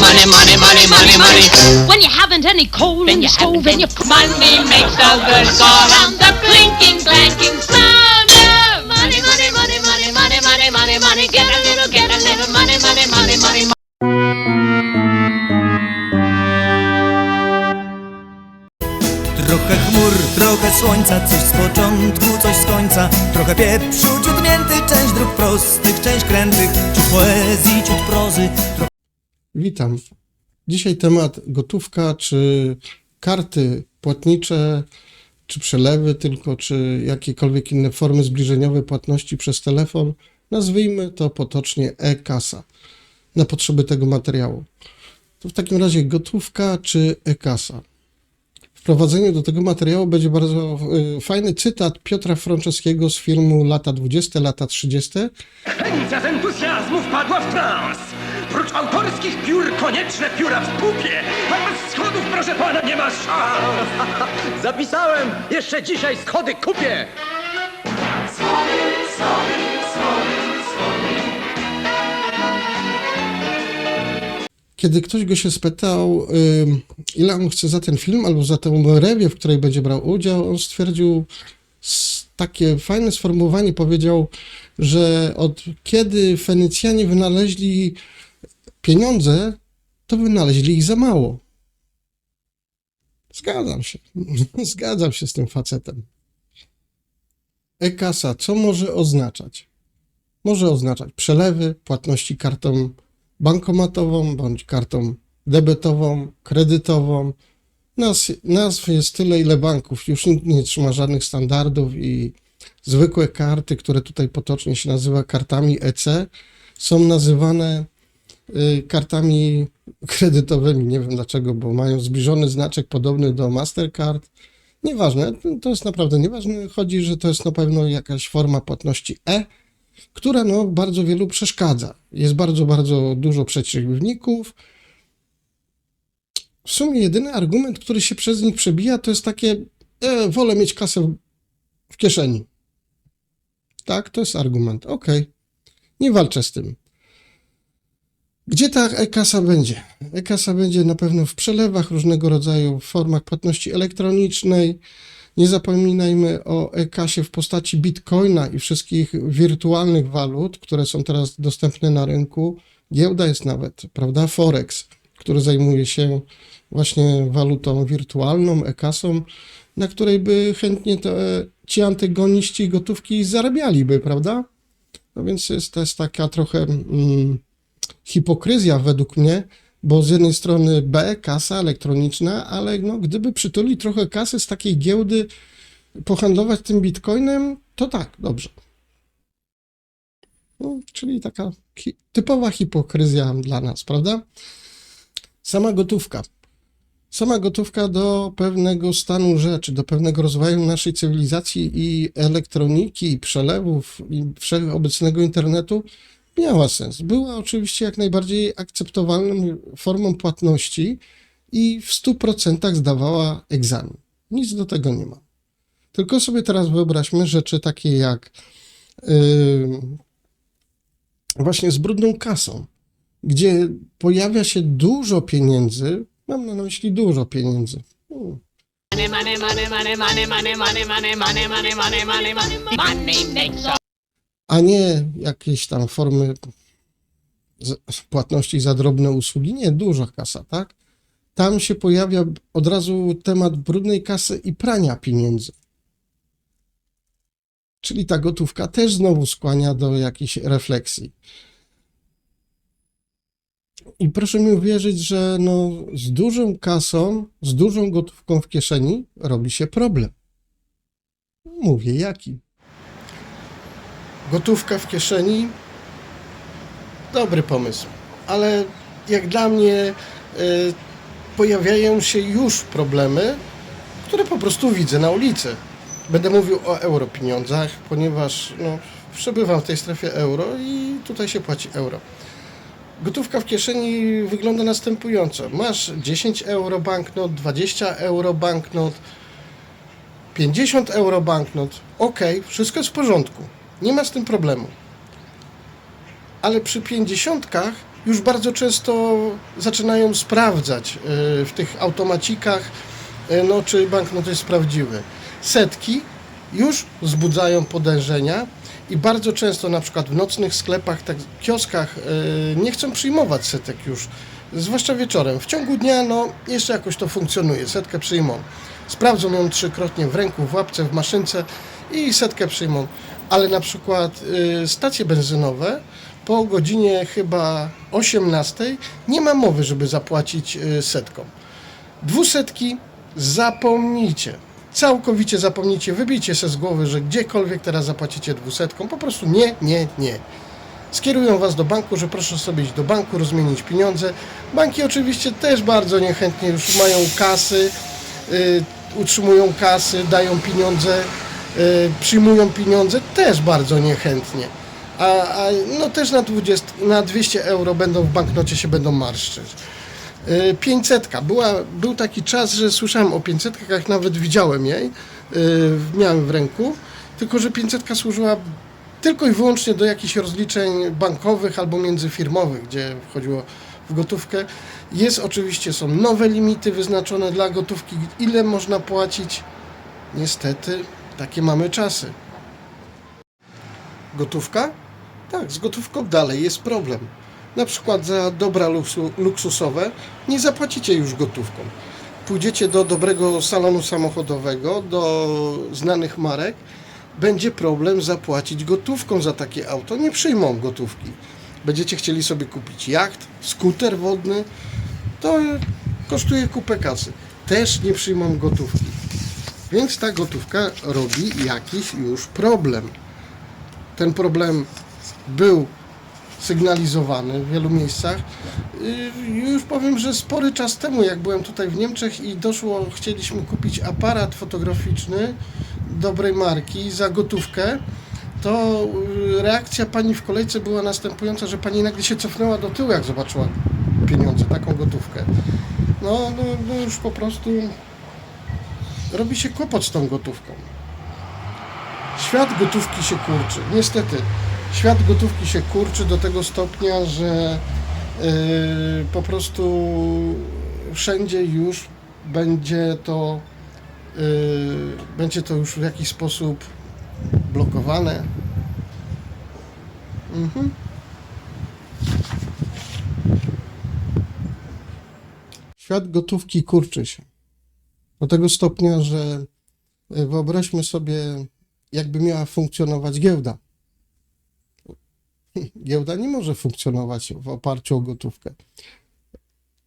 money, money, money, money, money, money. When you haven't any coal in the stove and you Money makes the world go round. The clinking, clanking sound of money, money, money, money, money, money, money, money. Get a little money, money, money, money, money. Trochę chmur, trochę słońca, coś z początku, coś z końca. Trochę pieprzu, ciut mięty, część dróg prostych, część krętych. Ciut poezji, ciut prozy. Witam. Dzisiaj temat gotówka, czy karty płatnicze, czy przelewy tylko, czy jakiekolwiek inne formy zbliżeniowe płatności przez telefon. Nazwijmy to potocznie e-kasa na potrzeby tego materiału. To w takim razie gotówka czy e-kasa? W wprowadzeniu do tego materiału będzie bardzo fajny cytat Piotra Franceskiego z filmu Lata 20, lata 30. Chęcia z entuzjazmu wpadła w trans. Prócz autorskich piór konieczne pióra w pupie. A bez schodów, proszę pana, nie ma szans. Zapisałem! Jeszcze dzisiaj schody kupię! Kiedy ktoś go się spytał, ile on chce za ten film albo za tę rewię, w której będzie brał udział, on stwierdził takie fajne sformułowanie, powiedział, że od kiedy Fenicjanie wynaleźli pieniądze, to wynaleźli ich za mało. Zgadzam się. Zgadzam się z tym facetem. E-kasa, co może oznaczać? Może oznaczać przelewy, płatności kartą bankomatową bądź kartą debetową, kredytową. Nazw jest tyle, ile banków. Już nikt nie trzyma żadnych standardów i zwykłe karty, które tutaj potocznie się nazywa kartami EC, są nazywane kartami kredytowymi. Nie wiem dlaczego, bo mają zbliżony znaczek podobny do Mastercard. Nieważne, to jest naprawdę nieważne. Chodzi, że to jest na pewno jakaś forma płatności która bardzo wielu przeszkadza. Jest bardzo, bardzo dużo przeciwników. W sumie jedyny argument, który się przez nich przebija, to jest takie, wolę mieć kasę w kieszeni. Tak, to jest argument. Okej. Nie walczę z tym. Gdzie ta e-kasa będzie? E-kasa będzie na pewno w przelewach różnego rodzaju, w formach płatności elektronicznej. Nie zapominajmy o e-kasie w postaci bitcoina i wszystkich wirtualnych walut, które są teraz dostępne na rynku. Giełda jest nawet, prawda? Forex, który zajmuje się właśnie walutą wirtualną, e-kasą, na której by chętnie ci antygoniści gotówki zarabialiby, prawda? No więc to jest taka trochę hipokryzja według mnie, bo z jednej strony kasa elektroniczna, ale gdyby przytuli trochę kasy z takiej giełdy, pohandlować tym bitcoinem, to tak, dobrze. Czyli taka typowa hipokryzja dla nas, prawda? Sama gotówka do pewnego stanu rzeczy, do pewnego rozwoju naszej cywilizacji i elektroniki, i przelewów, i wszechobecnego internetu miała sens. Była oczywiście jak najbardziej akceptowalną formą płatności i w 100% zdawała egzamin. Nic do tego nie ma. Tylko sobie teraz wyobraźmy rzeczy takie jak właśnie z brudną kasą, gdzie pojawia się dużo pieniędzy, mam na myśli dużo pieniędzy. Money, money, money, money, money, money, money, money, money, money, money, money, money. Money makes the A nie jakieś tam formy płatności za drobne usługi. Nie, duża kasa, tak? Tam się pojawia od razu temat brudnej kasy i prania pieniędzy. Czyli ta gotówka też znowu skłania do jakiejś refleksji. I proszę mi uwierzyć, że z dużą kasą, z dużą gotówką w kieszeni robi się problem. Mówię, jaki. Gotówka w kieszeni? Dobry pomysł, ale jak dla mnie pojawiają się już problemy, które po prostu widzę na ulicy. Będę mówił o europieniądzach, ponieważ przebywam w tej strefie euro i tutaj się płaci euro. Gotówka w kieszeni wygląda następująco. Masz 10 euro banknot, 20 euro banknot, 50 euro banknot. Ok, wszystko jest w porządku. Nie ma z tym problemu. Ale przy 50 już bardzo często zaczynają sprawdzać w tych automacikach, czy banknot jest prawdziwy. Setki już wzbudzają podejrzenia i bardzo często na przykład w nocnych sklepach, kioskach nie chcą przyjmować setek już, zwłaszcza wieczorem. W ciągu dnia jeszcze jakoś to funkcjonuje, setkę przyjmą. Sprawdzą ją 3-krotnie w ręku, w łapce, w maszynce i setkę przyjmą. Ale na przykład stacje benzynowe po godzinie chyba 18 nie ma mowy, żeby zapłacić setką. 200 zapomnijcie. Całkowicie zapomnijcie, wybijcie się z głowy, że gdziekolwiek teraz zapłacicie 200, po prostu nie. Skierują was do banku, że proszę sobie iść do banku, rozmienić pieniądze. Banki oczywiście też bardzo niechętnie już mają kasy, utrzymują kasy, dają pieniądze, przyjmują pieniądze też bardzo niechętnie. A też na 200 euro w banknocie się będą marszczyć. 500. Był taki czas, że słyszałem o 500, jak nawet widziałem jej, miałem w ręku, tylko że 500 służyła tylko i wyłącznie do jakichś rozliczeń bankowych albo międzyfirmowych, gdzie wchodziło w gotówkę. Są nowe limity wyznaczone dla gotówki, ile można płacić. Niestety, takie mamy czasy. Gotówka? Tak, z gotówką dalej jest problem. Na przykład za dobra luksusowe nie zapłacicie już gotówką. Pójdziecie do dobrego salonu samochodowego, do znanych marek, będzie problem zapłacić gotówką za takie auto. Nie przyjmą gotówki. Będziecie chcieli sobie kupić jacht, skuter wodny, to kosztuje kupę kasy. Też nie przyjmą gotówki. Więc ta gotówka robi jakiś już problem. Ten problem był sygnalizowany w wielu miejscach. Już powiem, że spory czas temu, jak byłem tutaj w Niemczech i chcieliśmy kupić aparat fotograficzny dobrej marki za gotówkę, to reakcja pani w kolejce była następująca, że pani nagle się cofnęła do tyłu, jak zobaczyła pieniądze, taką gotówkę. Już po prostu robi się kłopot z tą gotówką. Świat gotówki się kurczy. Niestety, świat gotówki się kurczy do tego stopnia, że po prostu wszędzie już będzie to już w jakiś sposób blokowane. Świat gotówki kurczy się. Do tego stopnia, że wyobraźmy sobie, jakby miała funkcjonować giełda. Giełda nie może funkcjonować w oparciu o gotówkę.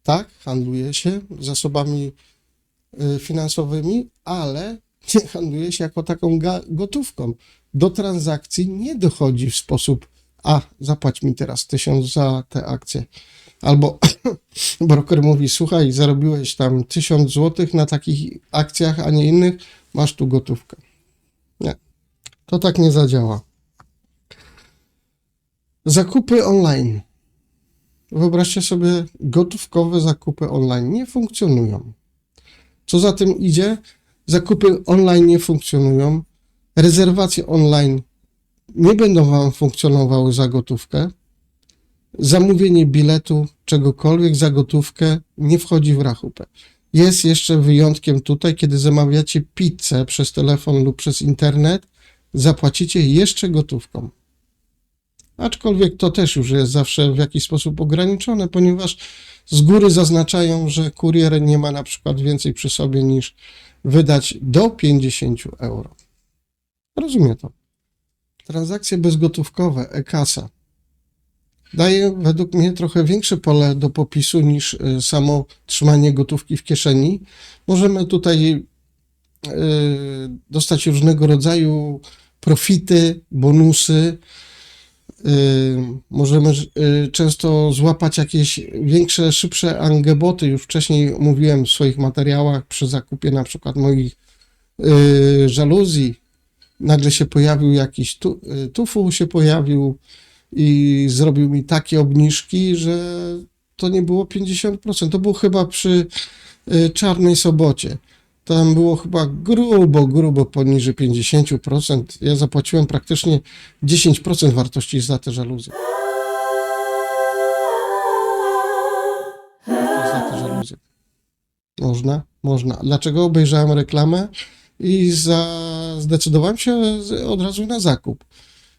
Tak, handluje się zasobami finansowymi, ale nie handluje się jako taką gotówką. Do transakcji nie dochodzi w sposób: zapłać mi teraz 1000 za tę akcję. Albo broker mówi: słuchaj, zarobiłeś tam 1000 zł na takich akcjach, a nie innych, masz tu gotówkę. Nie, to tak nie zadziała. Zakupy online. Wyobraźcie sobie, gotówkowe zakupy online nie funkcjonują. Co za tym idzie? Zakupy online nie funkcjonują. Rezerwacje online nie będą wam funkcjonowały za gotówkę. Zamówienie biletu, czegokolwiek za gotówkę nie wchodzi w rachubę. Jest jeszcze wyjątkiem tutaj, kiedy zamawiacie pizzę przez telefon lub przez internet, zapłacicie jeszcze gotówką. Aczkolwiek to też już jest zawsze w jakiś sposób ograniczone, ponieważ z góry zaznaczają, że kurier nie ma na przykład więcej przy sobie niż wydać do 50 euro. Rozumiem to. Transakcje bezgotówkowe, e-kasa, daje według mnie trochę większe pole do popisu niż samo trzymanie gotówki w kieszeni. Możemy tutaj dostać różnego rodzaju profity, bonusy. Możemy często złapać jakieś większe, szybsze angeboty. Już wcześniej mówiłem w swoich materiałach przy zakupie na przykład moich żaluzji. Nagle się pojawił jakiś tufu się pojawił i zrobił mi takie obniżki, że to nie było 50%. To było chyba przy Czarnej Sobocie. Tam było chyba grubo poniżej 50%. Ja zapłaciłem praktycznie 10% wartości za te żaluzje. Za te żaluzje. Można. Dlaczego? Obejrzałem reklamę i zdecydowałem się od razu na zakup.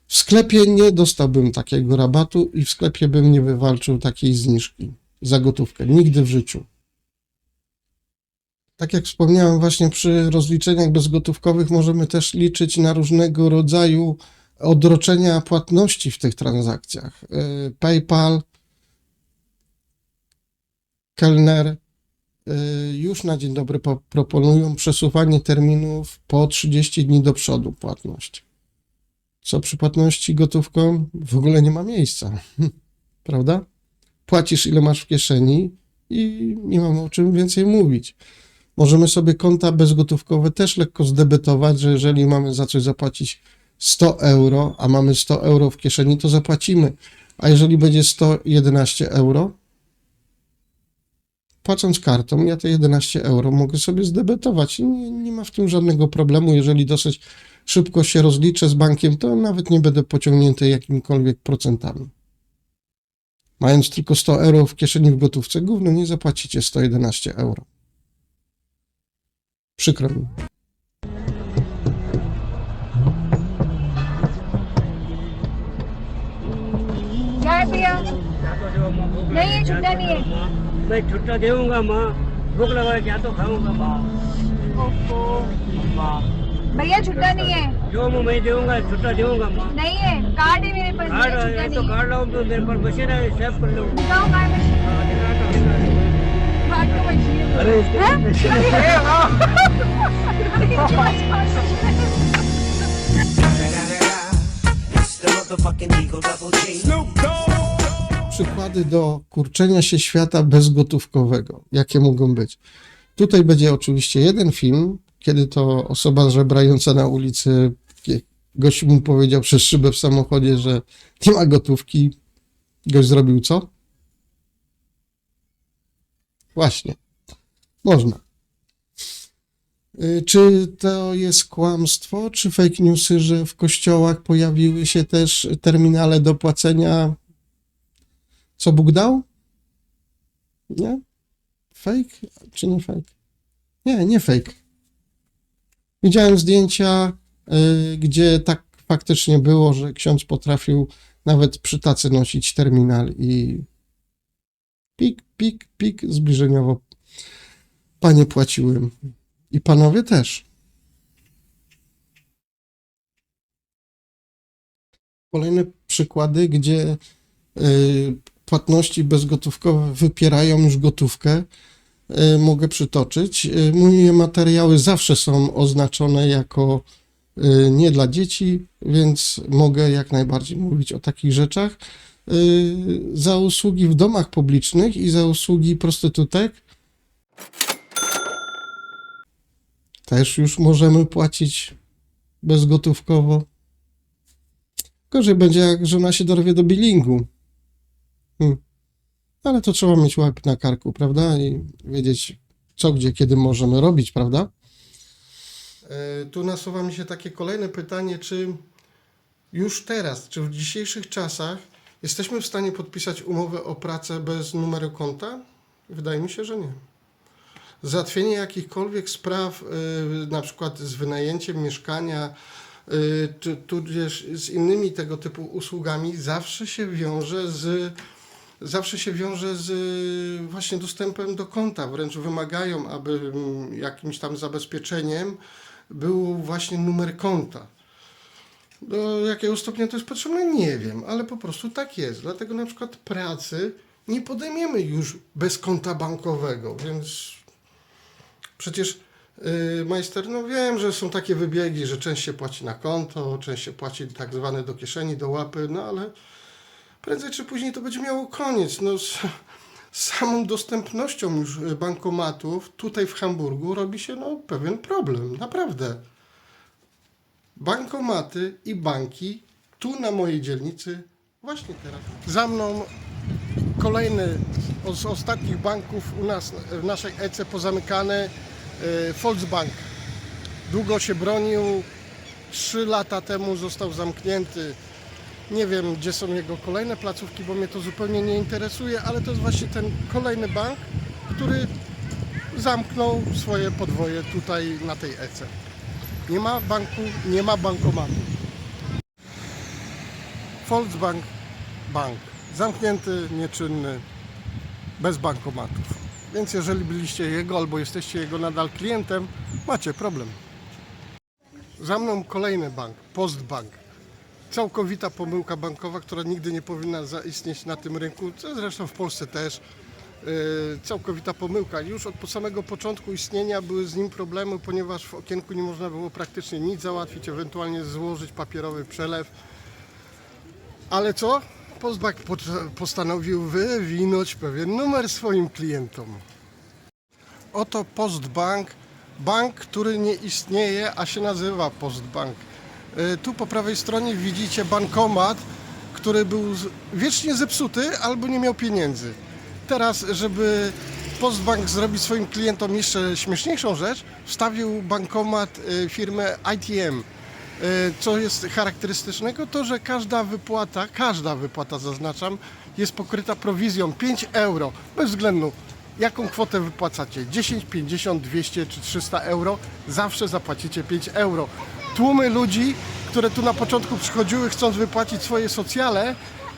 W sklepie nie dostałbym takiego rabatu i w sklepie bym nie wywalczył takiej zniżki za gotówkę. Nigdy w życiu. Tak jak wspomniałem, właśnie przy rozliczeniach bezgotówkowych możemy też liczyć na różnego rodzaju odroczenia płatności w tych transakcjach. PayPal, Kelner już na dzień dobry proponują przesuwanie terminów po 30 dni do przodu płatności. Co przy płatności gotówką w ogóle nie ma miejsca, prawda? Płacisz ile masz w kieszeni i nie mamy o czym więcej mówić. Możemy sobie konta bezgotówkowe też lekko zdebetować, że jeżeli mamy za coś zapłacić 100 euro, a mamy 100 euro w kieszeni, to zapłacimy. A jeżeli będzie 111 euro, płacąc kartą, ja te 11 euro mogę sobie zdebetować. Nie ma w tym żadnego problemu. Jeżeli dosyć szybko się rozliczę z bankiem, to nawet nie będę pociągnięty jakimkolwiek procentami. Mając tylko 100 euro w kieszeni w gotówce, gówno nie zapłacicie 111 euro. Przykro mi. क्या है भैया नहीं है छुट्टा नहीं है मैं छुट्टा देऊंगा माँ भूख लगा है क्या तो खाऊंगा माँ ओफो भैया छुट्टा नहीं है जो मैं देऊंगा छुट्टा देऊंगा माँ नहीं है कार्ड है मेरे पास कार्ड भैया, छुट्टा है तो नहीं है कार्ड लाऊं तो मेरे पर मशीन है सेव कर लूँ दिखाओ कार्ड मशीन कार्ड का मशीन अरे Przykłady do kurczenia się świata bezgotówkowego. Jakie mogą być? Tutaj będzie oczywiście jeden film, kiedy to osoba żebrająca na ulicy, gość mu powiedział przez szybę w samochodzie, że nie ma gotówki. Gość zrobił co? Właśnie. Można. Czy to jest kłamstwo, czy fake newsy, że w kościołach pojawiły się też terminale do płacenia, co Bóg dał? Nie? Fake czy nie fake? Nie fake. Widziałem zdjęcia, gdzie tak faktycznie było, że ksiądz potrafił nawet przy tacy nosić terminal i pik, zbliżeniowo panie płaciły. I panowie też. Kolejne przykłady, gdzie płatności bezgotówkowe wypierają już gotówkę, mogę przytoczyć. Moje materiały zawsze są oznaczone jako nie dla dzieci, więc mogę jak najbardziej mówić o takich rzeczach. Za usługi w domach publicznych i za usługi prostytutek też już możemy płacić bezgotówkowo. Gorzej będzie, jak żona się dorwie do bilingu. Ale to trzeba mieć łeb na karku, prawda? I wiedzieć, co, gdzie, kiedy możemy robić, prawda? Tu nasuwa mi się takie kolejne pytanie, czy już teraz, czy w dzisiejszych czasach jesteśmy w stanie podpisać umowę o pracę bez numeru konta? Wydaje mi się, że nie. Załatwienie jakichkolwiek spraw, na przykład z wynajęciem mieszkania, tudzież z innymi tego typu usługami, zawsze się wiąże z właśnie dostępem do konta. Wręcz wymagają, aby jakimś tam zabezpieczeniem był właśnie numer konta. Do jakiego stopnia to jest potrzebne? Nie wiem, ale po prostu tak jest. Dlatego na przykład pracy nie podejmiemy już bez konta bankowego, więc przecież Majster, no wiem, że są takie wybiegi, że część się płaci na konto, część się płaci tak zwane do kieszeni, do łapy, no ale prędzej czy później to będzie miało koniec. No, z samą dostępnością już bankomatów tutaj w Hamburgu robi się no, pewien problem, naprawdę. Bankomaty i banki tu na mojej dzielnicy właśnie teraz. Za mną kolejny z ostatnich banków u nas w naszej ECE pozamykany, Volksbank. Długo się bronił, 3 lata temu został zamknięty. Nie wiem, gdzie są jego kolejne placówki, bo mnie to zupełnie nie interesuje, ale to jest właśnie ten kolejny bank, który zamknął swoje podwoje tutaj na tej ECE. Nie ma banku, nie ma bankomatu. Volksbank, bank zamknięty, nieczynny, bez bankomatów. Więc jeżeli byliście jego albo jesteście jego nadal klientem, macie problem. Za mną kolejny bank, Postbank. Całkowita pomyłka bankowa, która nigdy nie powinna zaistnieć na tym rynku, co zresztą w Polsce też. Całkowita pomyłka. Już od samego początku istnienia były z nim problemy, ponieważ w okienku nie można było praktycznie nic załatwić, ewentualnie złożyć papierowy przelew. Ale co? Postbank postanowił wywinąć pewien numer swoim klientom. Oto Postbank, bank, który nie istnieje, a się nazywa Postbank. Tu po prawej stronie widzicie bankomat, który był wiecznie zepsuty albo nie miał pieniędzy. Teraz, żeby Postbank zrobić swoim klientom jeszcze śmieszniejszą rzecz, wstawił bankomat firmy ITM. Co jest charakterystycznego, to że każda wypłata zaznaczam, jest pokryta prowizją 5 euro, bez względu jaką kwotę wypłacacie, 10, 50, 200 czy 300 euro, zawsze zapłacicie 5 euro. Tłumy ludzi, które tu na początku przychodziły chcąc wypłacić swoje socjale,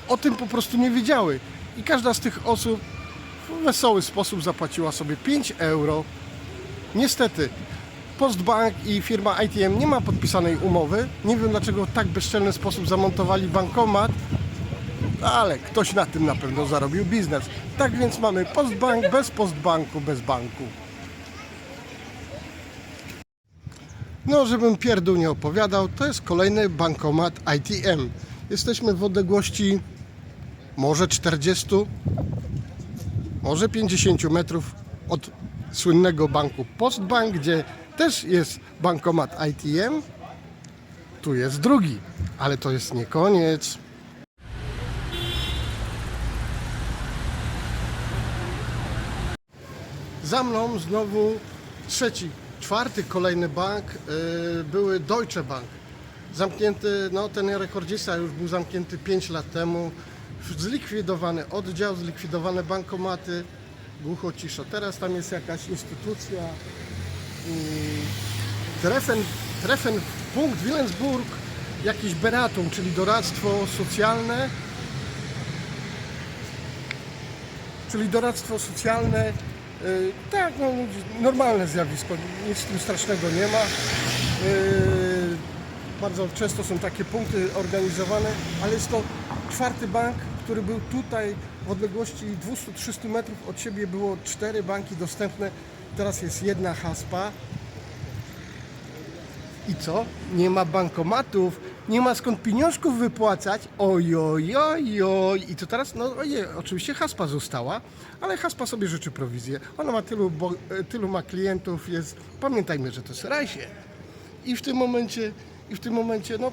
o tym po prostu nie wiedziały. I każda z tych osób w wesoły sposób zapłaciła sobie 5 euro. Niestety, Postbank i firma ITM nie ma podpisanej umowy. Nie wiem, dlaczego w tak bezczelny sposób zamontowali bankomat, ale ktoś na tym na pewno zarobił biznes. Tak więc mamy Postbank bez Postbanku, bez banku. No, żebym pierdół nie opowiadał, to jest kolejny bankomat ITM. Jesteśmy w odległości może 40, może 50 metrów od słynnego banku Postbank, gdzie też jest bankomat ITM. Tu jest drugi, ale to jest nie koniec. Za mną znowu trzeci, czwarty kolejny bank, były Deutsche Bank. Zamknięty, no ten rekordzista już był zamknięty 5 lat temu. Zlikwidowany oddział, zlikwidowane bankomaty, głucho ciszo. Teraz tam jest jakaś instytucja. Treffenpunkt Wilhelmsburg, jakiś Beratung, czyli doradztwo socjalne. Tak, no, normalne zjawisko, nic z tym strasznego nie ma. Bardzo często są takie punkty organizowane, ale jest to czwarty bank, który był tutaj w odległości 200-300 metrów od siebie. Było 4 banki dostępne, teraz jest jedna haspa. I co? Nie ma bankomatów, nie ma skąd pieniążków wypłacać. Oj. I to teraz, no ojej, oczywiście haspa została, ale haspa sobie życzy prowizję. Ona ma tylu ma klientów, jest, pamiętajmy, że to jest Rajsie. I w tym momencie, no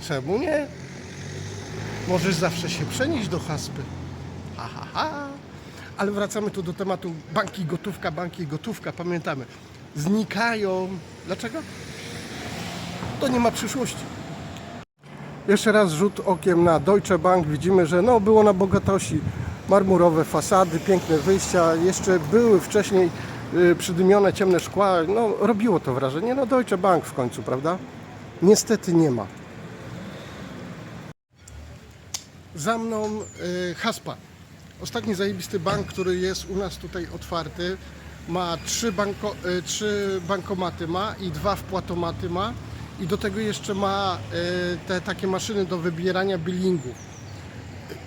czemu nie? Możesz zawsze się przenieść do haspy. Ale wracamy tu do tematu banki i gotówka, pamiętamy. Znikają. Dlaczego? To nie ma przyszłości. Jeszcze raz rzut okiem na Deutsche Bank. Widzimy, że no, było na bogatości. Marmurowe fasady, piękne wyjścia. Jeszcze były wcześniej przydymione ciemne szkła. No, robiło to wrażenie. No, Deutsche Bank w końcu, prawda? Niestety nie ma. Za mną Haspa. Ostatni zajebisty bank, który jest u nas tutaj otwarty. Ma 3 bankomaty ma i 2 wpłatomaty ma. I do tego jeszcze ma te takie maszyny do wybierania billingu.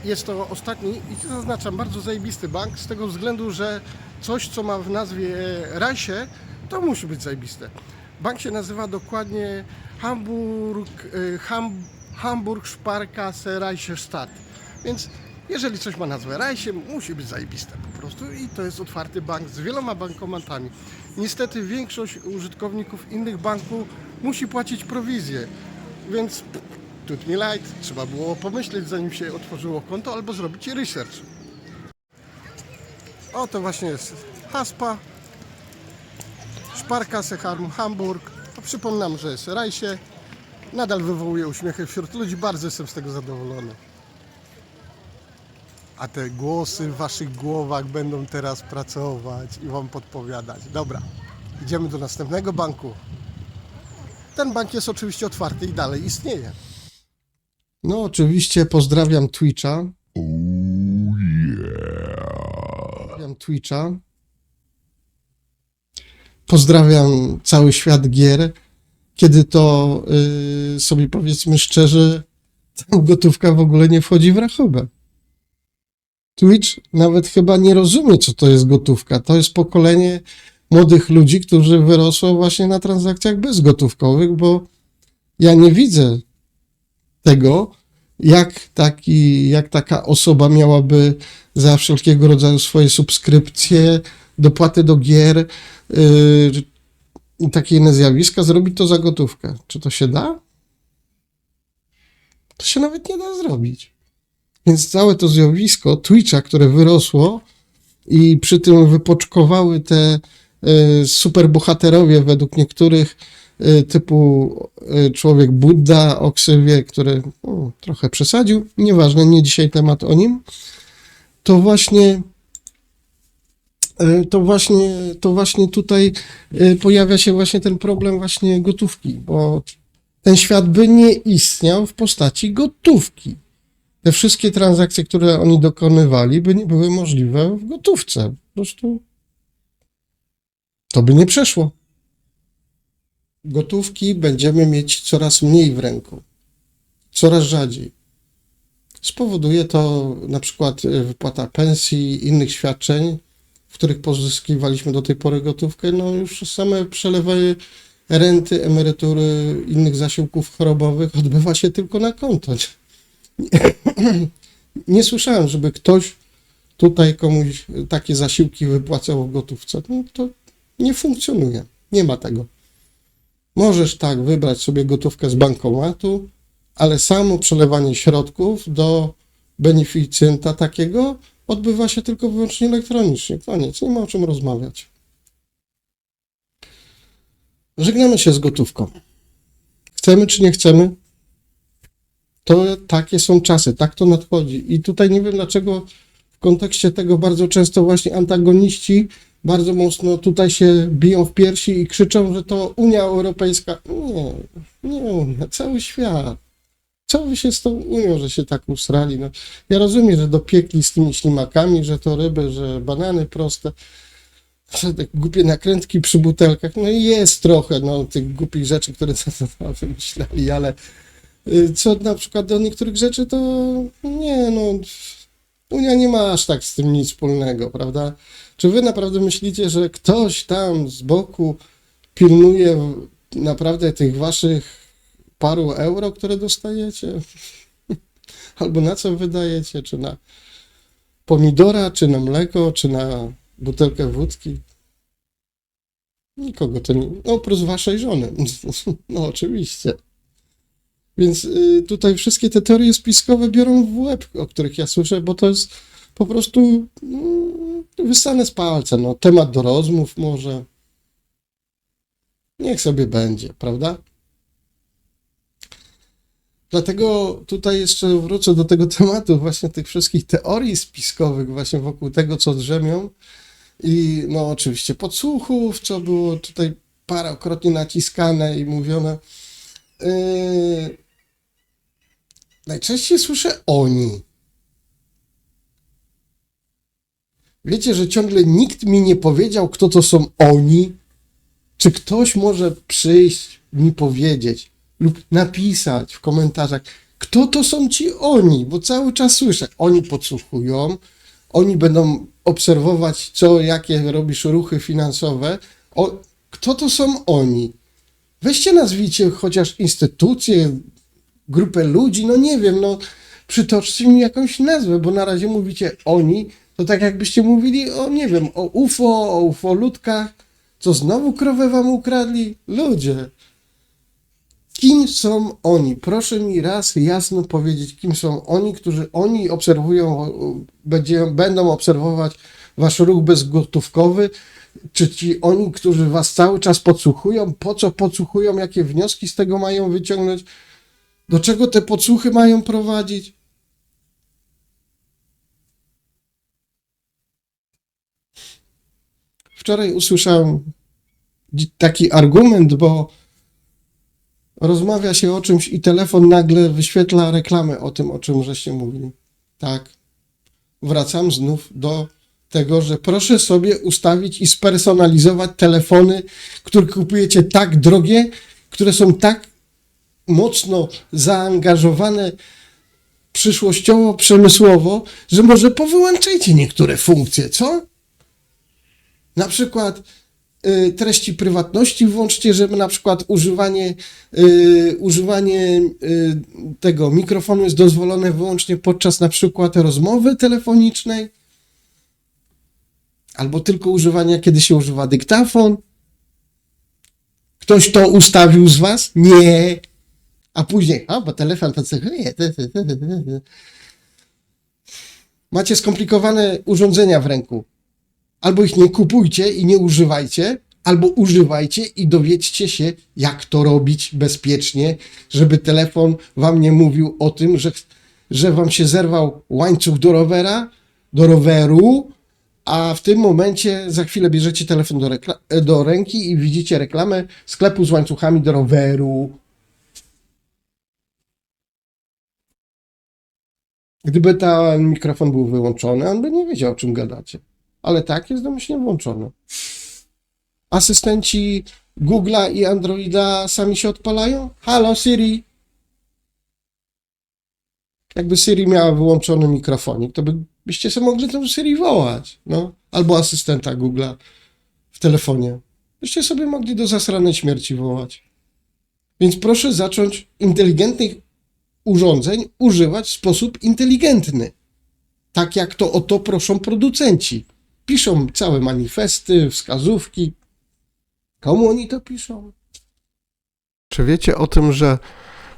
Jest to ostatni i zaznaczam, bardzo zajebisty bank z tego względu, że coś co ma w nazwie Rajsie, To musi być zajebiste. Bank się nazywa dokładnie Hamburg Sparkasse Reichsstadt. Więc jeżeli coś ma nazwę Reiche, musi być zajebiste po prostu. I to jest otwarty bank z wieloma bankomatami. Niestety większość użytkowników innych banków musi płacić prowizję. Więc tut me light, trzeba było pomyśleć, zanim się otworzyło konto, albo zrobić research. O, to właśnie jest haspa. Sparkasse Hamburg. To przypominam, że jest Reiche. Nadal wywołuje uśmiechy wśród ludzi. Bardzo jestem z tego zadowolony. A te głosy w waszych głowach będą teraz pracować i wam podpowiadać. Dobra, idziemy do następnego banku. Ten bank jest oczywiście otwarty i dalej istnieje. No oczywiście pozdrawiam Twitcha. Pozdrawiam Twitcha. Pozdrawiam cały świat gier. Kiedy to sobie powiedzmy szczerze, tam gotówka w ogóle nie wchodzi w rachubę. Twitch nawet chyba nie rozumie, co to jest gotówka. To jest pokolenie młodych ludzi, którzy wyrosło właśnie na transakcjach bezgotówkowych, bo ja nie widzę tego, jak taka osoba miałaby za wszelkiego rodzaju swoje subskrypcje, dopłaty do gier i takie inne zjawiska zrobić to za gotówkę. Czy to się da? To się nawet nie da zrobić. Więc całe to zjawisko Twitcha, które wyrosło i przy tym wypoczkowały te superbohaterowie według niektórych typu człowiek Budda, o ksywie, który trochę przesadził, nieważne, nie dzisiaj temat o nim, to właśnie tutaj pojawia się właśnie ten problem właśnie gotówki, bo ten świat by nie istniał w postaci gotówki. Te wszystkie transakcje, które oni dokonywali, by nie były możliwe w gotówce. Po prostu to by nie przeszło. Gotówki będziemy mieć coraz mniej w ręku. Coraz rzadziej. Spowoduje to na przykład wypłata pensji, innych świadczeń, w których pozyskiwaliśmy do tej pory gotówkę, no już same przelewy renty, emerytury, innych zasiłków chorobowych odbywa się tylko na konto. Nie słyszałem, żeby ktoś tutaj komuś takie zasiłki wypłacał w gotówce. No to nie funkcjonuje. Nie ma tego. Możesz tak wybrać sobie gotówkę z bankomatu, ale samo przelewanie środków do beneficjenta takiego odbywa się tylko wyłącznie elektronicznie. Koniec. Nie ma o czym rozmawiać. Żegnamy się z gotówką. Chcemy czy nie chcemy? To takie są czasy, tak to nadchodzi. I tutaj nie wiem dlaczego w kontekście tego bardzo często właśnie antagoniści bardzo mocno tutaj się biją w piersi i krzyczą, że to Unia Europejska. Nie Unia, cały świat. Co wy się z tą Unią, że się tak usrali? No, ja rozumiem, że dopiekli z tymi ślimakami, że to ryby, że banany proste, że te głupie nakrętki przy butelkach. No i jest trochę tych głupich rzeczy, które wymyślali, ale co na przykład do niektórych rzeczy, to nie, Unia nie ma aż tak z tym nic wspólnego, prawda? Czy wy naprawdę myślicie, że ktoś tam z boku pilnuje naprawdę tych waszych paru euro, które dostajecie? Albo na co wydajecie? Czy na pomidora, czy na mleko, czy na butelkę wódki? Nikogo to nie... oprócz waszej żony. No oczywiście. Więc tutaj wszystkie te teorie spiskowe biorą w łeb, o których ja słyszę, bo to jest po prostu wyssane z palca. No, temat do rozmów może. Niech sobie będzie, prawda? Dlatego tutaj jeszcze wrócę do tego tematu właśnie tych wszystkich teorii spiskowych właśnie wokół tego, co drzemią i no oczywiście podsłuchów, co było tutaj parokrotnie naciskane i mówione. Najczęściej słyszę oni. Wiecie, że ciągle nikt mi nie powiedział, kto to są oni? Czy ktoś może przyjść mi powiedzieć lub napisać w komentarzach, kto to są ci oni? Bo cały czas słyszę, oni podsłuchują, oni będą obserwować, jakie robisz ruchy finansowe. Kto to są oni? Weźcie nazwijcie chociaż instytucje, grupę ludzi, no nie wiem, no przytoczcie mi jakąś nazwę, bo na razie mówicie oni, to tak jakbyście mówili o, nie wiem, o UFO, o ufoludkach, co znowu krowę wam ukradli? Ludzie, kim są oni? Proszę mi raz jasno powiedzieć, kim są oni, którzy oni obserwują, będą obserwować wasz ruch bezgotówkowy, czy ci oni, którzy was cały czas podsłuchują, po co podsłuchują, jakie wnioski z tego mają wyciągnąć, do czego te podsłuchy mają prowadzić? Wczoraj usłyszałem taki argument, bo rozmawia się o czymś i telefon nagle wyświetla reklamę o tym, o czym żeście mówili. Tak. Wracam znów do tego, że proszę sobie ustawić i spersonalizować telefony, które kupujecie tak drogie, które są tak mocno zaangażowane przyszłościowo, przemysłowo, że może powyłączajcie niektóre funkcje, co? Na przykład treści prywatności włączcie, żeby na przykład używanie tego mikrofonu jest dozwolone wyłącznie podczas na przykład rozmowy telefonicznej, albo tylko używania, kiedy się używa dyktafon. Ktoś to ustawił z was? Nie. A później, bo telefon podsłuchuje. Macie skomplikowane urządzenia w ręku. Albo ich nie kupujcie i nie używajcie, albo używajcie i dowiedzcie się, jak to robić bezpiecznie, żeby telefon wam nie mówił o tym, że wam się zerwał łańcuch do roweru, a w tym momencie za chwilę bierzecie telefon do ręki i widzicie reklamę sklepu z łańcuchami do roweru. Gdyby ten mikrofon był wyłączony, on by nie wiedział, o czym gadacie. Ale tak jest domyślnie włączony. Asystenci Google'a i Androida sami się odpalają? Halo Siri. Jakby Siri miała wyłączony mikrofonik, to byście sobie mogli tą Siri wołać. No. Albo asystenta Google'a w telefonie. Byście sobie mogli do zasranej śmierci wołać. Więc proszę zacząć inteligentnych urządzeń używać w sposób inteligentny. Tak jak to o to proszą producenci. Piszą całe manifesty, wskazówki. Komu oni to piszą? Czy wiecie o tym, że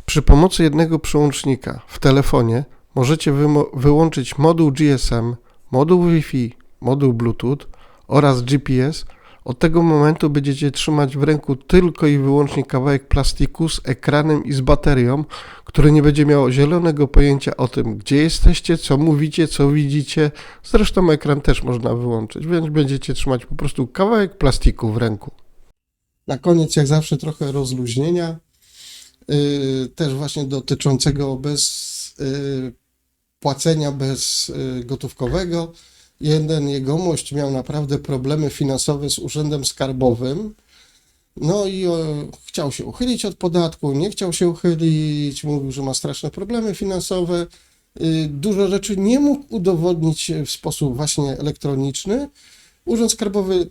przy pomocy jednego przełącznika w telefonie możecie wyłączyć moduł GSM, moduł Wi-Fi, moduł Bluetooth oraz GPS? Od tego momentu będziecie trzymać w ręku tylko i wyłącznie kawałek plastiku z ekranem i z baterią, który nie będzie miał zielonego pojęcia o tym, gdzie jesteście, co mówicie, co widzicie. Zresztą ekran też można wyłączyć, więc będziecie trzymać po prostu kawałek plastiku w ręku. Na koniec, jak zawsze, trochę rozluźnienia, też właśnie dotyczącego płacenia bezgotówkowego. Jeden jegomość miał naprawdę problemy finansowe z urzędem skarbowym, no i chciał się uchylić od podatku, nie chciał się uchylić, mówił, że ma straszne problemy finansowe, dużo rzeczy nie mógł udowodnić w sposób właśnie elektroniczny. Urząd Skarbowy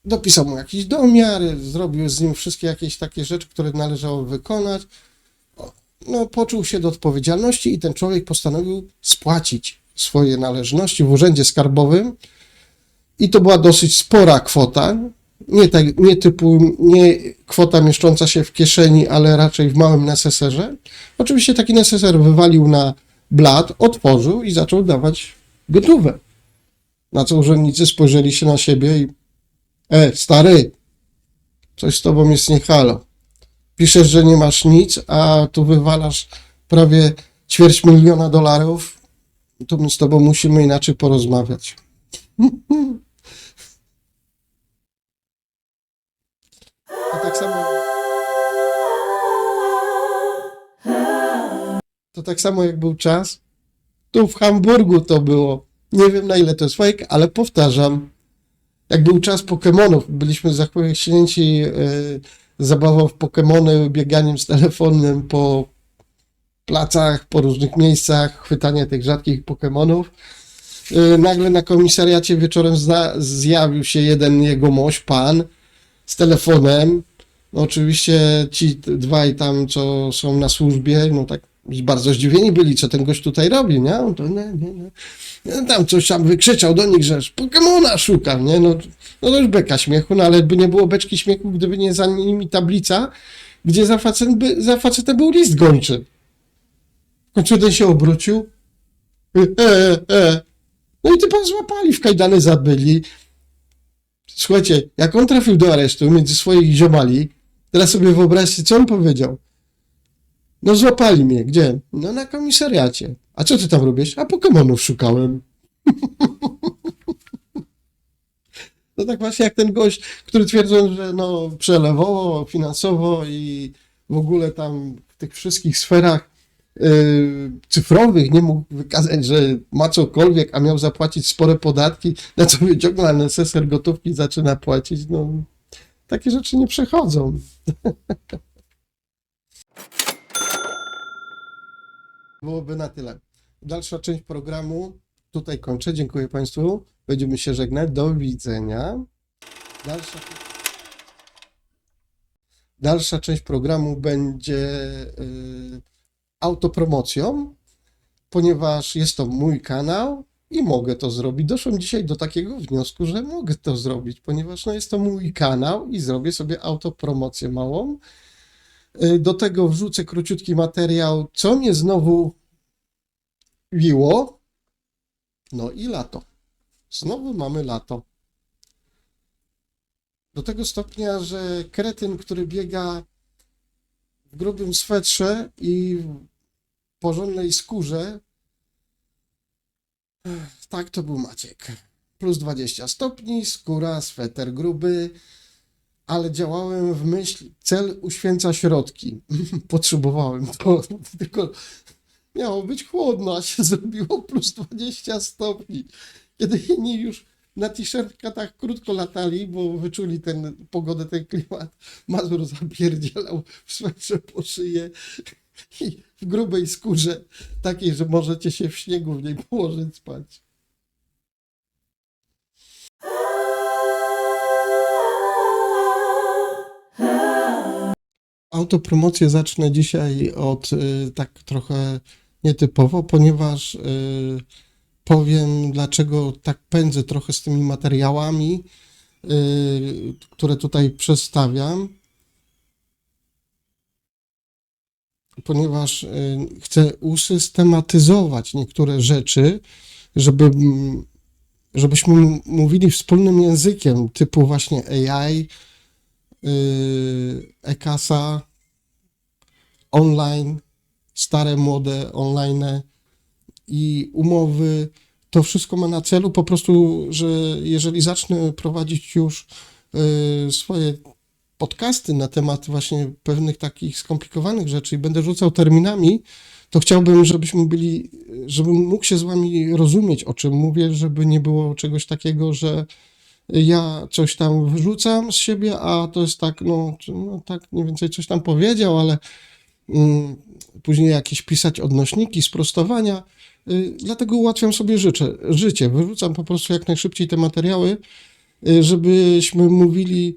dopisał mu jakiś domiar, zrobił z nim wszystkie jakieś takie rzeczy, które należało wykonać. No, poczuł się do odpowiedzialności i ten człowiek postanowił spłacić swoje należności w urzędzie skarbowym i to była dosyć spora kwota, nie kwota mieszcząca się w kieszeni, ale raczej w małym neseserze. Oczywiście taki neseser wywalił na blat, otworzył i zaczął dawać gotówę. Na co urzędnicy spojrzeli się na siebie i stary, coś z tobą jest nie halo. Piszesz, że nie masz nic, a tu wywalasz prawie $250,000, to my z tobą musimy inaczej porozmawiać. To tak samo jak był czas, tu w Hamburgu to było, nie wiem na ile to jest fake, ale powtarzam, jak był czas Pokemonów, byliśmy zachwyceni zabawą w Pokemony, bieganiem z telefonem po placach, po różnych miejscach, chwytanie tych rzadkich Pokemonów. Nagle na komisariacie wieczorem zjawił się jeden jegomość, pan, z telefonem. No oczywiście ci dwaj tam, co są na służbie, no tak bardzo zdziwieni byli, co ten gość tutaj robi, nie? On to nie. Tam coś tam wykrzyczał do nich, że Pokemona szukam, nie? No to już beka śmiechu, no ale by nie było beczki śmiechu, gdyby nie za nimi tablica, gdzie za facetem był list gończy. W końcu ten się obrócił. No i typa złapali, w kajdany zabyli. Słuchajcie, jak on trafił do aresztu między swoich ziomali, teraz sobie wyobraźcie, co on powiedział. No złapali mnie, gdzie? No na komisariacie. A co ty tam robisz? A Pokemonów szukałem. No tak właśnie jak ten gość, który twierdzą, że no przelewowo, finansowo i w ogóle tam w tych wszystkich sferach cyfrowych nie mógł wykazać, że ma cokolwiek, a miał zapłacić spore podatki, na co wyciągnął NSSR gotówki i zaczyna płacić. No takie rzeczy nie przechodzą. Byłoby na tyle. Dalsza część programu tutaj kończę. Dziękuję Państwu. Będziemy się żegnać. Do widzenia. Dalsza część programu będzie autopromocją, ponieważ jest to mój kanał i mogę to zrobić. Doszłem dzisiaj do takiego wniosku, że mogę to zrobić, ponieważ no jest to mój kanał i zrobię sobie autopromocję małą. Do tego wrzucę króciutki materiał, co mnie znowu wiło. No i lato. Znowu mamy lato. Do tego stopnia, że kretyn, który biega w grubym swetrze i w porządnej skórze, tak to był Maciek. Plus 20 stopni, skóra, sweter gruby, ale działałem w myśl, cel uświęca środki. Potrzebowałem to, tylko miało być chłodno, a się zrobiło plus 20 stopni. Kiedy inni już na t-shirtkach tak krótko latali, bo wyczuli tę pogodę, ten klimat, Mazur zapierdzielał w swetrze po szyję i w grubej skórze, takiej, że możecie się w śniegu w niej położyć spać. Autopromocję zacznę dzisiaj od tak trochę nietypowo, ponieważ powiem, dlaczego tak pędzę trochę z tymi materiałami, które tutaj przedstawiam, ponieważ chcę usystematyzować niektóre rzeczy, żebyśmy mówili wspólnym językiem, typu właśnie AI, e-kasa, online, stare, młode, online i umowy. To wszystko ma na celu po prostu, że jeżeli zacznę prowadzić już swoje podcasty na temat właśnie pewnych takich skomplikowanych rzeczy i będę rzucał terminami, to chciałbym, żebym mógł się z wami rozumieć, o czym mówię, żeby nie było czegoś takiego, że ja coś tam wrzucam z siebie, a to jest tak, no tak mniej więcej coś tam powiedział, ale później jakieś pisać odnośniki, sprostowania. Dlatego ułatwiam sobie życie. Wyrzucam po prostu jak najszybciej te materiały, żebyśmy mówili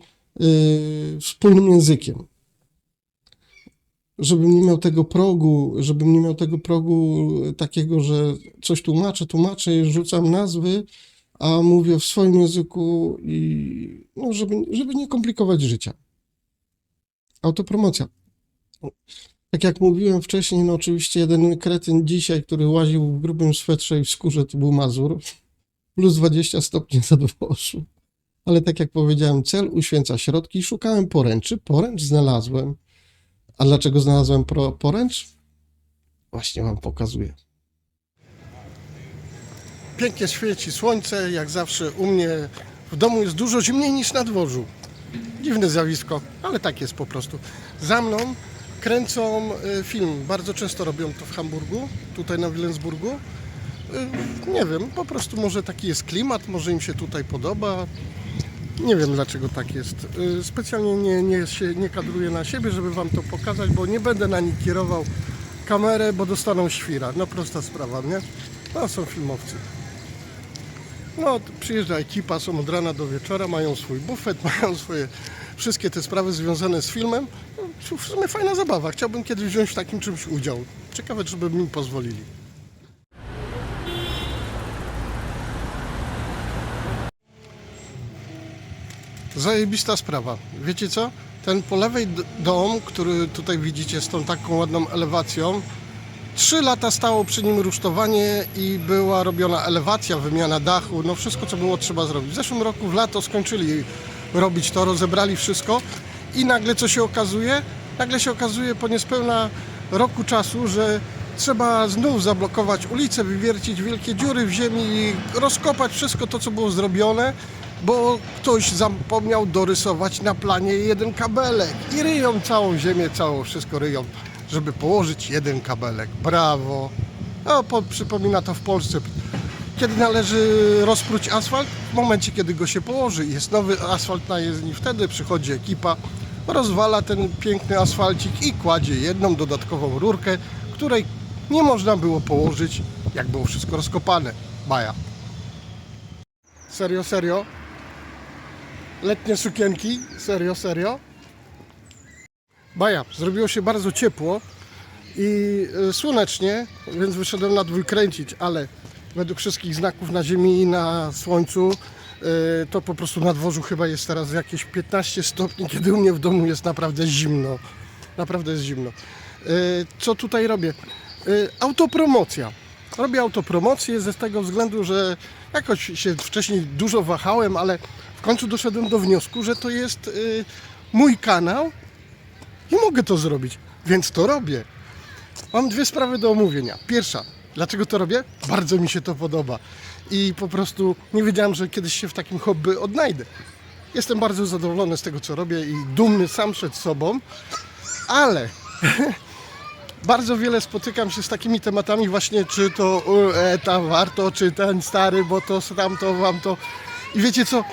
wspólnym językiem. Żebym nie miał tego progu takiego, że coś tłumaczę, rzucam nazwy, a mówię w swoim języku i no, żeby nie komplikować życia. Autopromocja. Tak jak mówiłem wcześniej, no oczywiście jeden kretyn dzisiaj, który łaził w grubym swetrze i w skórze, to był Mazur. Plus 20 stopni za dworzu. Ale tak jak powiedziałem, cel uświęca środki. Szukałem poręczy. Poręcz znalazłem. A dlaczego znalazłem poręcz? Właśnie wam pokazuję. Pięknie świeci słońce, jak zawsze u mnie w domu jest dużo zimniej niż na dworzu. Dziwne zjawisko, ale tak jest po prostu. Za mną kręcą film, bardzo często robią to w Hamburgu, tutaj na Wilhelmsburgu. Nie wiem, po prostu może taki jest klimat, może im się tutaj podoba. Nie wiem dlaczego tak jest. Specjalnie nie kadruję na siebie, żeby wam to pokazać, bo nie będę na nich kierował kamerę, bo dostaną świra. No prosta sprawa, nie? No są filmowcy. No przyjeżdża ekipa, są od rana do wieczora, mają swój bufet, mają swoje wszystkie te sprawy związane z filmem. No, w sumie fajna zabawa. Chciałbym kiedyś wziąć w takim czymś udział. Ciekawe, czy by mi pozwolili. Zajebista sprawa. Wiecie co? Ten po lewej dom, który tutaj widzicie z tą taką ładną elewacją, 3 lata stało przy nim rusztowanie i była robiona elewacja, wymiana dachu, no wszystko co było trzeba zrobić. W zeszłym roku w lato skończyli robić to, rozebrali wszystko i nagle co się okazuje? Nagle się okazuje po niespełna roku czasu, że trzeba znów zablokować ulicę, wywiercić wielkie dziury w ziemi i rozkopać wszystko to co było zrobione, bo ktoś zapomniał dorysować na planie jeden kabelek i ryją całą ziemię, wszystko ryją, żeby położyć jeden kabelek. Brawo! No, przypomina to w Polsce. Kiedy należy rozpróć asfalt? W momencie, kiedy go się położy. Jest nowy asfalt na jezdni. Wtedy przychodzi ekipa, rozwala ten piękny asfalcik i kładzie jedną dodatkową rurkę, której nie można było położyć, jak było wszystko rozkopane. Baja. Serio, serio? Letnie sukienki? Serio, serio? Baja, zrobiło się bardzo ciepło i słonecznie, więc wyszedłem na dwój kręcić, ale według wszystkich znaków na ziemi i na słońcu to po prostu na dworzu chyba jest teraz jakieś 15 stopni, kiedy u mnie w domu jest naprawdę zimno. Naprawdę jest zimno. Co tutaj robię? Autopromocja. Robię autopromocję ze tego względu, że jakoś się wcześniej dużo wahałem, ale w końcu doszedłem do wniosku, że to jest mój kanał i mogę to zrobić, więc to robię. Mam 2 sprawy do omówienia. Pierwsza, dlaczego to robię? Bardzo mi się to podoba i po prostu nie wiedziałem, że kiedyś się w takim hobby odnajdę. Jestem bardzo zadowolony z tego, co robię i dumny sam przed sobą, ale bardzo wiele spotykam się z takimi tematami właśnie, czy to tam warto, czy ten stary, bo to tamto, wam to. I wiecie co?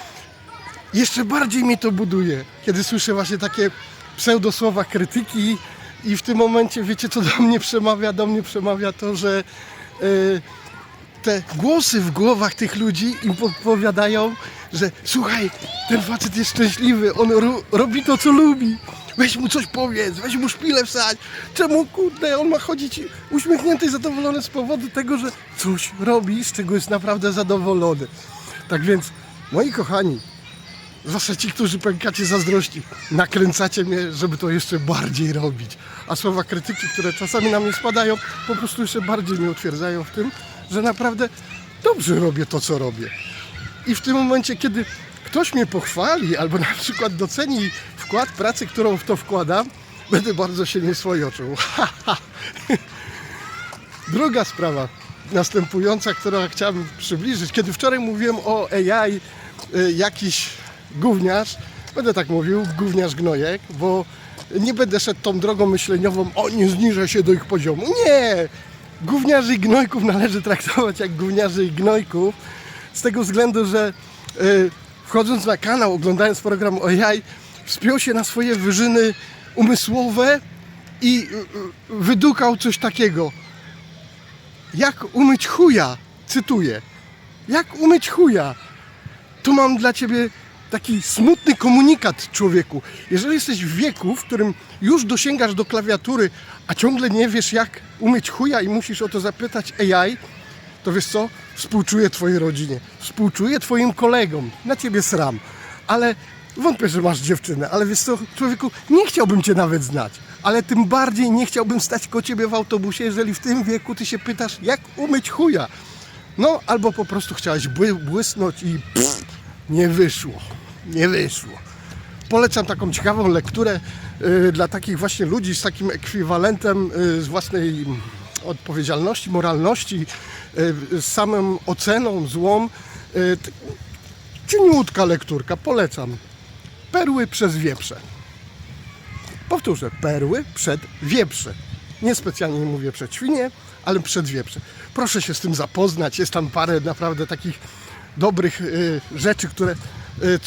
Jeszcze bardziej mnie to buduje, kiedy słyszę właśnie takie pseudosłowa krytyki i w tym momencie wiecie co do mnie przemawia? Do mnie przemawia to, że te głosy w głowach tych ludzi im podpowiadają, że słuchaj, ten facet jest szczęśliwy, on robi to co lubi. Weź mu coś powiedz, weź mu szpilę wsadź. Czemu kurde, on ma chodzić uśmiechnięty i zadowolony z powodu tego, że coś robi, z czego jest naprawdę zadowolony. Tak więc, moi kochani, zwłaszcza ci, którzy pękacie zazdrości, nakręcacie mnie, żeby to jeszcze bardziej robić. A słowa krytyki, które czasami na mnie spadają, po prostu jeszcze bardziej mnie utwierdzają w tym, że naprawdę dobrze robię to, co robię. I w tym momencie, kiedy ktoś mnie pochwali albo na przykład doceni wkład pracy, którą w to wkładam, będę bardzo się nieswojo czuł. Druga sprawa następująca, którą chciałem przybliżyć. Kiedy wczoraj mówiłem o AI, jakiś gówniarz, będę tak mówił, gówniarz gnojek, bo nie będę szedł tą drogą myśleniową, o nie zniżę się do ich poziomu. Nie! Gówniarzy i gnojków należy traktować jak gówniarzy i gnojków, z tego względu, że wchodząc na kanał, oglądając program AI, wspiął się na swoje wyżyny umysłowe i wydukał coś takiego. Jak umyć chuja? Cytuję. Jak umyć chuja? Tu mam dla ciebie taki smutny komunikat, człowieku. Jeżeli jesteś w wieku, w którym już dosięgasz do klawiatury, a ciągle nie wiesz jak umyć chuja i musisz o to zapytać AI, to wiesz co? Współczuję twojej rodzinie, współczuję twoim kolegom, na ciebie sram, ale wątpię, że masz dziewczynę, ale wiesz co, człowieku, nie chciałbym cię nawet znać, ale tym bardziej nie chciałbym stać koło ciebie w autobusie, jeżeli w tym wieku ty się pytasz, jak umyć chuja. No, albo po prostu chciałeś błysnąć i nie wyszło, nie wyszło. Polecam taką ciekawą lekturę dla takich właśnie ludzi z takim ekwiwalentem z własnej odpowiedzialności, moralności, z samą oceną złą. Cieniutka lekturka, polecam. Perły przez wieprze. Powtórzę, perły przed wieprze. Niespecjalnie mówię przed świnie, ale przed wieprze. Proszę się z tym zapoznać, jest tam parę naprawdę takich dobrych rzeczy, które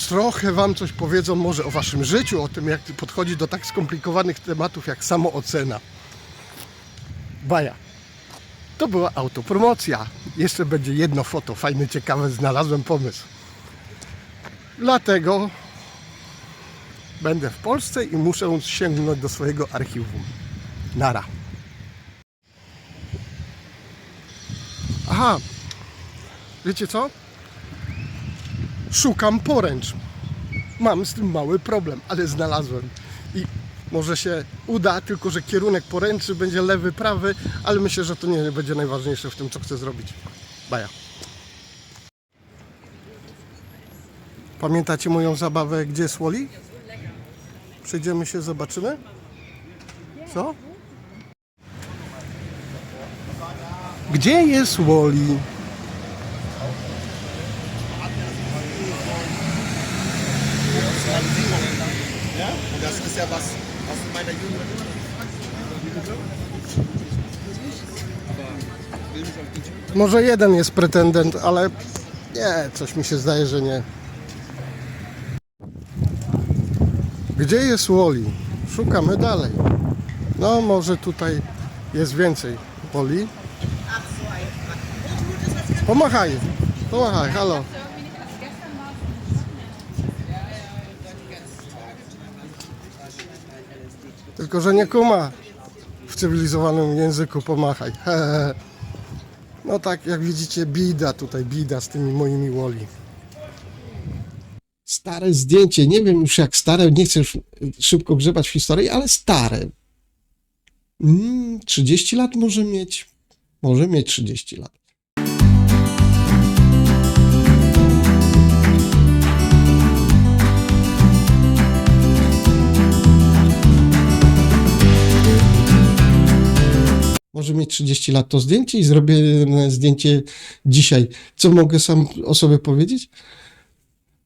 trochę wam coś powiedzą może o waszym życiu, o tym jak podchodzić do tak skomplikowanych tematów jak samoocena. Baja. To była autopromocja. Jeszcze będzie jedno foto, fajne, ciekawe, znalazłem pomysł. Dlatego Będę w Polsce i muszę sięgnąć do swojego archiwum. Nara. Aha, wiecie co? Szukam poręcz. Mam z tym mały problem, ale znalazłem. I może się uda, tylko że kierunek poręczy będzie lewy, prawy, ale myślę, że to nie będzie najważniejsze w tym, co chcę zrobić. Baja. Pamiętacie moją zabawę Gdzie jest Wally? Przejdziemy się, zobaczymy? Co? Gdzie jest Wally? Das ist ja was meiner Jugend. Może jeden jest pretendent, ale nie, coś mi się zdaje, że nie. Gdzie jest Wally? Szukamy dalej. No może tutaj jest więcej Wally. Pomachaj, pomachaj, halo. Tylko że nie kuma w cywilizowanym języku pomachaj. No tak jak widzicie, bida tutaj, bida z tymi moimi Wally. Stare zdjęcie, nie wiem już jak stare, nie chcę już szybko grzebać w historii, ale stare. 30 lat może mieć 30 lat. Może mieć 30 lat to zdjęcie i zrobię zdjęcie dzisiaj. Co mogę sam o sobie powiedzieć?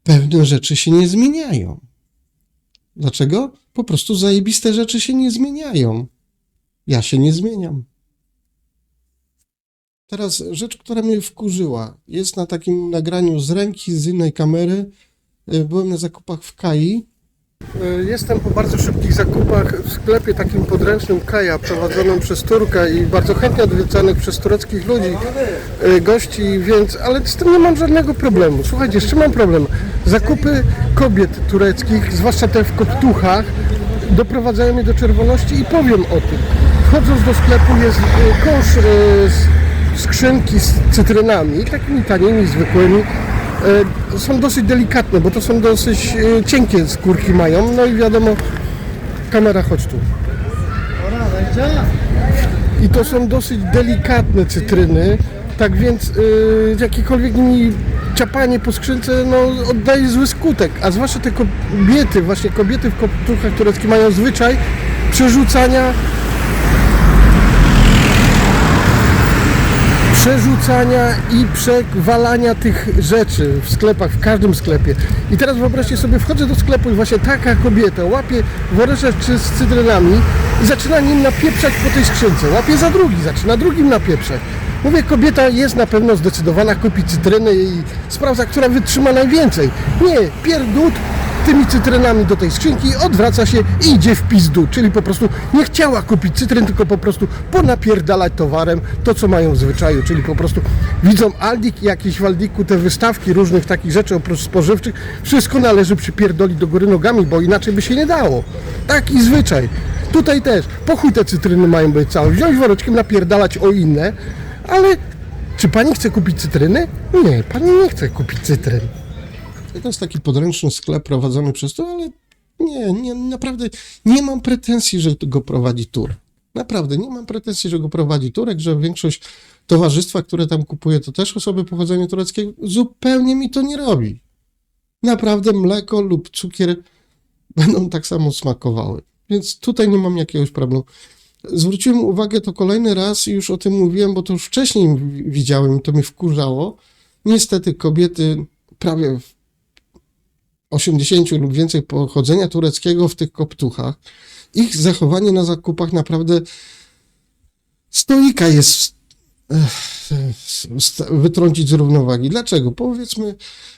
Pewne rzeczy się nie zmieniają. Dlaczego? Po prostu zajebiste rzeczy się nie zmieniają. Ja się nie zmieniam. Teraz rzecz, która mnie wkurzyła. Jest na takim nagraniu z ręki, z innej kamery. Byłem na zakupach w Kai. Jestem po bardzo szybkich zakupach w sklepie takim podręcznym Kaja, prowadzonym przez Turka i bardzo chętnie odwiedzanych przez tureckich ludzi, gości, więc, ale z tym nie mam żadnego problemu. Słuchajcie, z czym mam problem? Zakupy kobiet tureckich, zwłaszcza te w koptuchach, doprowadzają mnie do czerwoności i powiem o tym. Wchodząc do sklepu jest kosz skrzynki z cytrynami, takimi tanimi, zwykłymi. Są dosyć delikatne, bo to są dosyć cienkie skórki mają, no i wiadomo, kamera chodź tu. I to są dosyć delikatne cytryny, tak więc jakiekolwiek nimi ciapanie po skrzynce, no oddaje zły skutek, a zwłaszcza te kobiety, właśnie kobiety w koptuchach tureckich mają zwyczaj przerzucania i przewalania tych rzeczy w sklepach, w każdym sklepie. I teraz wyobraźcie sobie, wchodzę do sklepu i właśnie taka kobieta łapie woreczek z cytrynami i zaczyna nim napieprzać po tej skrzynce. Łapie za drugi, zaczyna drugim napieprzać. Mówię, kobieta jest na pewno zdecydowana kupić cytryny i sprawdza, która wytrzyma najwięcej. Nie, pierdut tymi cytrynami do tej skrzynki, odwraca się i idzie w pizdu, czyli po prostu nie chciała kupić cytryn, tylko po prostu ponapierdalać towarem to, co mają w zwyczaju, czyli po prostu widzą Aldik i jakieś w Aldiku te wystawki różnych takich rzeczy oprócz spożywczych, wszystko należy przypierdolić do góry nogami, bo inaczej by się nie dało. Taki zwyczaj. Tutaj też, po chuj te cytryny mają być całe, wziąć woreczkiem, napierdalać o inne, ale czy pani chce kupić cytryny? Nie, pani nie chce kupić cytryn. To jest taki podręczny sklep prowadzony przez to, ale nie, naprawdę nie mam pretensji, że go prowadzi Turek. Naprawdę nie mam pretensji, że go prowadzi Turek, że większość towarzystwa, które tam kupuje, to też osoby pochodzenia tureckiego. Zupełnie mi to nie robi. Naprawdę mleko lub cukier będą tak samo smakowały. Więc tutaj nie mam jakiegoś problemu. Zwróciłem uwagę to kolejny raz i już o tym mówiłem, bo to już wcześniej widziałem i to mnie wkurzało. Niestety kobiety prawie 80 lub więcej pochodzenia tureckiego w tych koptuchach, ich zachowanie na zakupach naprawdę stoika jest wytrącić z równowagi. Dlaczego? Powiedzmy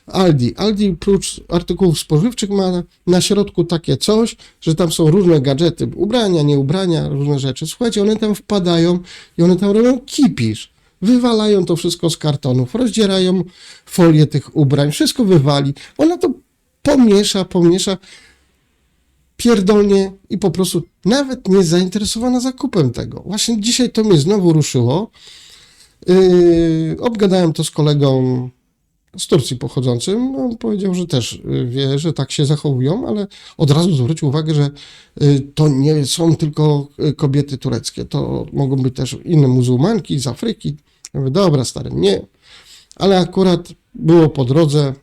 Aldi. Aldi prócz artykułów spożywczych ma na środku takie coś, że tam są różne gadżety, ubrania, nie ubrania, różne rzeczy. Słuchajcie, one tam wpadają i one tam robią kipisz. Wywalają to wszystko z kartonów, rozdzierają folię tych ubrań, wszystko wywali. Ona to pomiesza pierdolnie i po prostu nawet nie zainteresowana zakupem tego. Właśnie dzisiaj to mnie znowu ruszyło. Obgadałem to z kolegą z Turcji pochodzącym. On powiedział, że też wie, że tak się zachowują, ale od razu zwrócił uwagę, że to nie są tylko kobiety tureckie, to mogą być też inne muzułmanki z Afryki. Ja mówię, dobra stary, nie. Ale akurat było po drodze,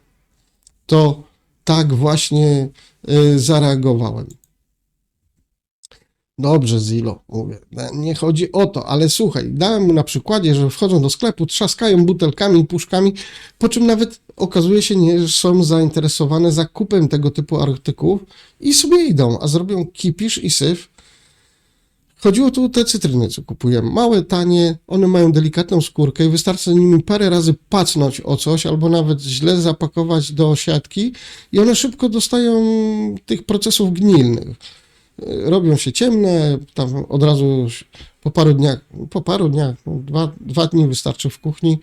to tak właśnie zareagowałem. Dobrze, Zilo, mówię, nie chodzi o to, ale słuchaj, dałem mu na przykładzie, że wchodzą do sklepu, trzaskają butelkami, puszkami, po czym nawet okazuje się, nie, że są zainteresowane zakupem tego typu artykułów i sobie idą, a zrobią kipisz i syf. Chodziło tu o te cytryny, co kupuję. Małe, tanie, one mają delikatną skórkę i wystarczy nimi parę razy pacnąć o coś, albo nawet źle zapakować do siatki i one szybko dostają tych procesów gnilnych. Robią się ciemne, tam od razu po paru dniach, dwa dni wystarczy w kuchni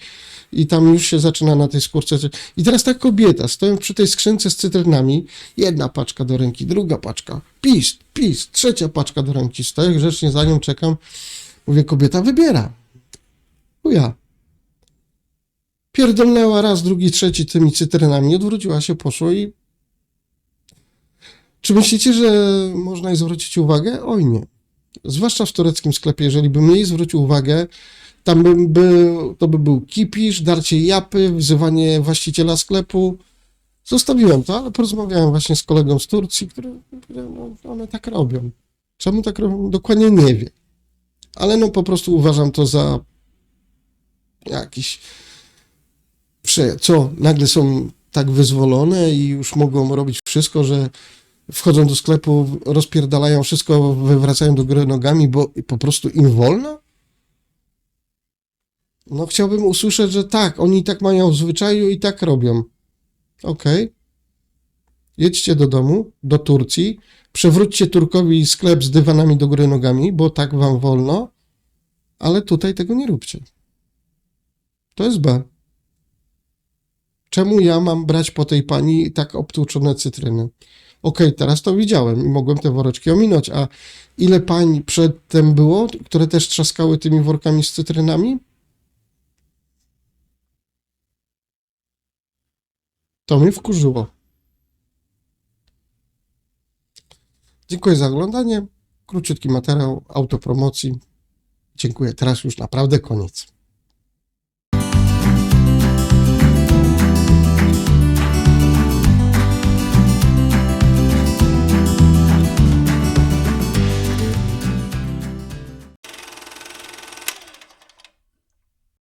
i tam już się zaczyna na tej skórce. I teraz ta kobieta, stoją przy tej skrzynce z cytrynami, jedna paczka do ręki, druga paczka, pis, trzecia paczka do ręki, stoję grzecznie za nią, czekam, mówię, kobieta wybiera. Chuja. Pierdolnęła raz, drugi, trzeci tymi cytrynami, odwróciła się, poszło i czy myślicie, że można jej zwrócić uwagę? Oj nie. Zwłaszcza w tureckim sklepie, jeżeli bym jej zwrócił uwagę, tam to by był kipisz, darcie japy, wzywanie właściciela sklepu. Zostawiłem to, ale porozmawiałem właśnie z kolegą z Turcji, który no, one tak robią. Czemu tak robią? Dokładnie nie wiem. Ale no po prostu uważam to za jakiś... Co? Nagle są tak wyzwolone i już mogą robić wszystko, że wchodzą do sklepu, rozpierdalają wszystko, wywracają do góry nogami, bo po prostu im wolno? No chciałbym usłyszeć, że tak, oni tak mają w zwyczaju i tak robią. Okej. Jedźcie do domu, do Turcji, przewróćcie Turkowi sklep z dywanami do góry nogami, bo tak wam wolno, ale tutaj tego nie róbcie. To jest B. Czemu ja mam brać po tej pani tak obtłuczone cytryny? Okej, teraz to widziałem i mogłem te woreczki ominąć, a ile pań przedtem było, które też trzaskały tymi workami z cytrynami? To mnie wkurzyło. Dziękuję za oglądanie. Króciutki materiał autopromocji. Dziękuję. Teraz już naprawdę koniec.